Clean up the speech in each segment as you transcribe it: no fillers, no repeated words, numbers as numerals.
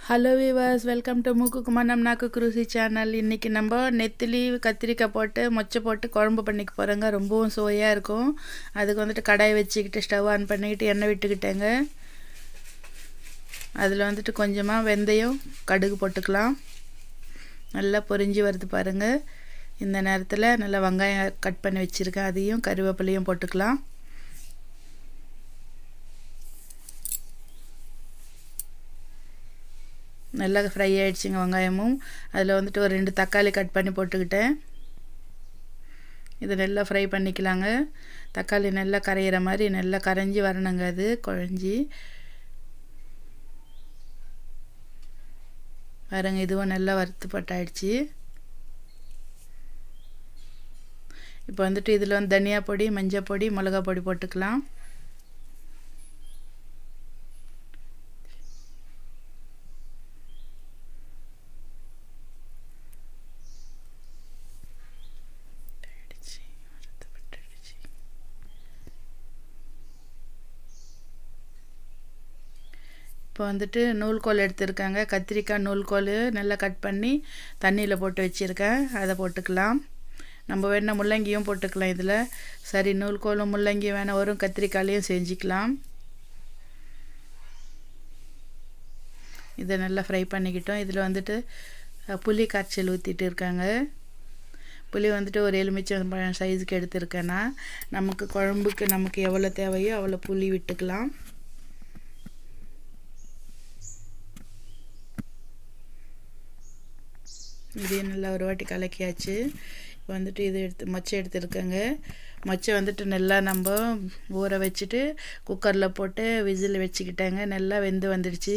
Hello viewers, welcome to மூக்குக்கு மனம் நாக்குக்கு ருசி சேனல். இன்றைக்கி நம்ம நெத்திலி கத்திரிக்காய் போட்டு மொச்சை போட்டு குழம்பு பண்ணிக்க போகிறோங்க. ரொம்பவும் சுவையாக இருக்கும். அதுக்கு வந்துட்டு கடாய் வச்சுக்கிட்டு ஸ்டவ் ஆன் பண்ணிக்கிட்டு எண்ணெய் விட்டுக்கிட்டேங்க. அதில் வந்துட்டு கொஞ்சமாக வெந்தயம் கடுகு போட்டுக்கலாம். நல்லா பொரிஞ்சு வருது பாருங்கள். இந்த நேரத்தில் நல்லா வெங்காயம் கட் பண்ணி வச்சுருக்கேன், அதையும் கருவேப்பிலையும் போட்டுக்கலாம். நல்லா ஃப்ரை ஆகிடுச்சிங்க வெங்காயமும். அதில் வந்துட்டு ஒரு 2 தக்காளி கட் பண்ணி போட்டுக்கிட்டேன். இதை நல்லா ஃப்ரை பண்ணிக்கலாங்க. தக்காளி நல்லா கரையிற மாதிரி நல்லா கரைஞ்சி வரணுங்க. அது குழஞ்சி பாருங்க, இதுவும் நல்லா வறுத்துப்பட்டாயிடுச்சு. இப்போ வந்துட்டு இதில் வந்து தனியா பொடி, மஞ்சள் பொடி, மிளகா பொடி போட்டுக்கலாம். இப்போ வந்துட்டு நூல்கோல் எடுத்துருக்காங்க. கத்திரிக்காய் நூல்கோல் நல்லா கட் பண்ணி தண்ணியில் போட்டு வச்சுருக்கேன், அதை போட்டுக்கலாம். நம்ம வேணால் முள்ளங்கியும் போட்டுக்கலாம் இதில். சரி, நூல்கோலும் முள்ளங்கியும் வேணால் வரும், கத்திரிக்காயிலையும் செஞ்சுக்கலாம். இதை நல்லா ஃப்ரை பண்ணிக்கிட்டோம். இதில் வந்துட்டு புளி காய்ச்சல் ஊற்றிட்டு இருக்காங்க. புளி வந்துட்டு ஒரு எலுமிச்சம்பழம் சைஸுக்கு எடுத்துருக்கேன்னா, நமக்கு குழம்புக்கு நமக்கு எவ்வளோ தேவையோ அவ்வளோ புளி விட்டுக்கலாம். இதையும் நல்லா ஒரு வாட்டி கலக்கியாச்சு. இப்போ வந்துட்டு இது மொச்சை எடுத்துருக்கேங்க. மொச்சை வந்துட்டு நல்லா நம்ம ஊற வச்சுட்டு குக்கரில் போட்டு விசில் வச்சுக்கிட்டேங்க. நல்லா வெந்து வந்துடுச்சு.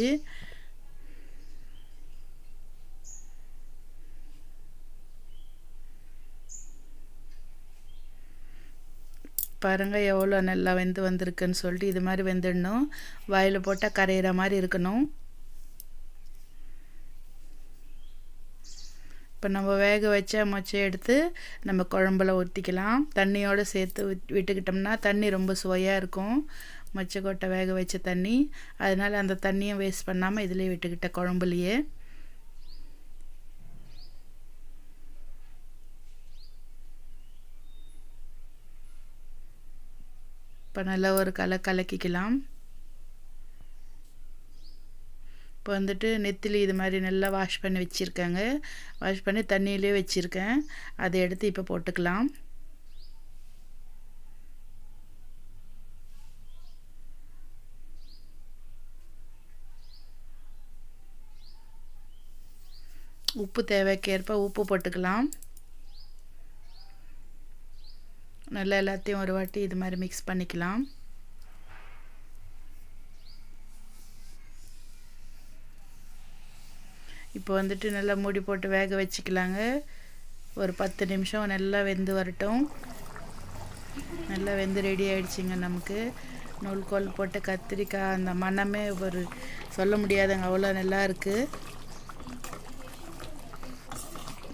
பாருங்கள் எவ்வளோ நல்லா வெந்து வந்திருக்குன்னு சொல்லிட்டு. இது மாதிரி வெந்துடணும். வாயில் போட்டால் கரையிற மாதிரி இருக்கணும். இப்போ நம்ம வேக வச்ச மொச்சை எடுத்து நம்ம குழம்புல ஊற்றிக்கலாம். தண்ணியோடு சேர்த்து விட்டுக்கிட்டோம்னா தண்ணி ரொம்ப சுவையாக இருக்கும். மொச்சை கொட்டை வேக வச்ச தண்ணி, அதனால் அந்த தண்ணியும் வேஸ்ட் பண்ணாமல் இதிலே விட்டுக்கிட்ட குழம்புலையே. இப்போ நல்லா ஒரு கலக்கிக்கலாம். இப்போ வந்துட்டு நெத்திலி இது மாதிரி நல்லா வாஷ் பண்ணி வச்சுருக்கேங்க. வாஷ் பண்ணி தண்ணியிலே வச்சுருக்கேன், அதை எடுத்து இப்போ போட்டுக்கலாம். உப்பு தேவைக்கேற்ப உப்பு போட்டுக்கலாம். நல்லா எல்லாத்தையும் ஒரு வாட்டி இது மாதிரி மிக்ஸ் பண்ணிக்கலாம். இப்போ வந்துட்டு நல்லா மூடி போட்டு வேக வச்சுக்கலாங்க. ஒரு 10 நிமிஷம் நல்லா வெந்து வரட்டும். நல்லா வெந்து ரெடி ஆகிடுச்சிங்க. நமக்கு நூல்கோல் போட்டு கத்திரிக்காய் அந்த மணமே ஒரு சொல்ல முடியாதுங்க, அவ்வளோ நல்லா இருக்குது.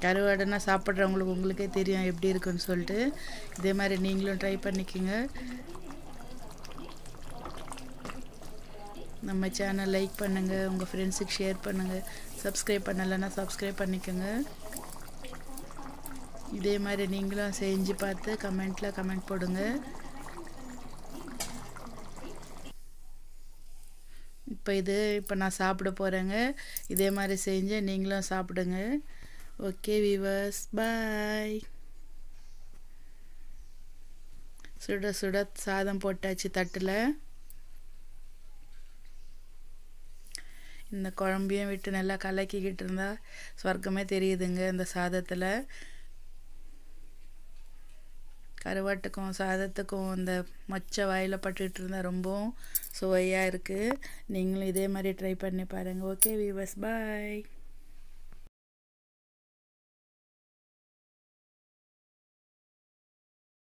கருவாடுனா சாப்பிட்றவங்களுக்கு உங்களுக்கே தெரியும் எப்படி இருக்குன்னு சொல்லிட்டு. இதே மாதிரி நீங்களும் ட்ரை பண்ணிக்கோங்க. நம்ம சேனல் லைக் பண்ணுங்கள், உங்கள் ஃப்ரெண்ட்ஸுக்கு ஷேர் பண்ணுங்கள். சப்ஸ்கிரைப் பண்ணலைன்னா சப்ஸ்கிரைப் பண்ணிக்கோங்க. இதே மாதிரி நீங்களும் செஞ்சு பார்த்து கமெண்ட்டில் கமெண்ட் போடுங்க. இப்போ நான் சாப்பிட போகிறேங்க. இதே மாதிரி செஞ்சு நீங்களும் சாப்பிடுங்க. ஓகே வீவர்ஸ், பாய். சுட சுட சாதம் போட்டாச்சு தட்டில். இந்த குழம்பையும் விட்டு நல்லா கலக்கிக்கிட்டு இருந்தால் சொர்க்கமே தெரியுதுங்க இந்த சாதத்தில். கருவாட்டுக்கும் சாதத்துக்கும் இந்த மொச்சை வாயில் பட்டுக்கிட்டு இருந்தால் ரொம்பவும் சுவையாக இருக்குது. நீங்களும் இதே மாதிரி ட்ரை பண்ணி பாருங்கள். ஓகே வீவர்ஸ், பாய்.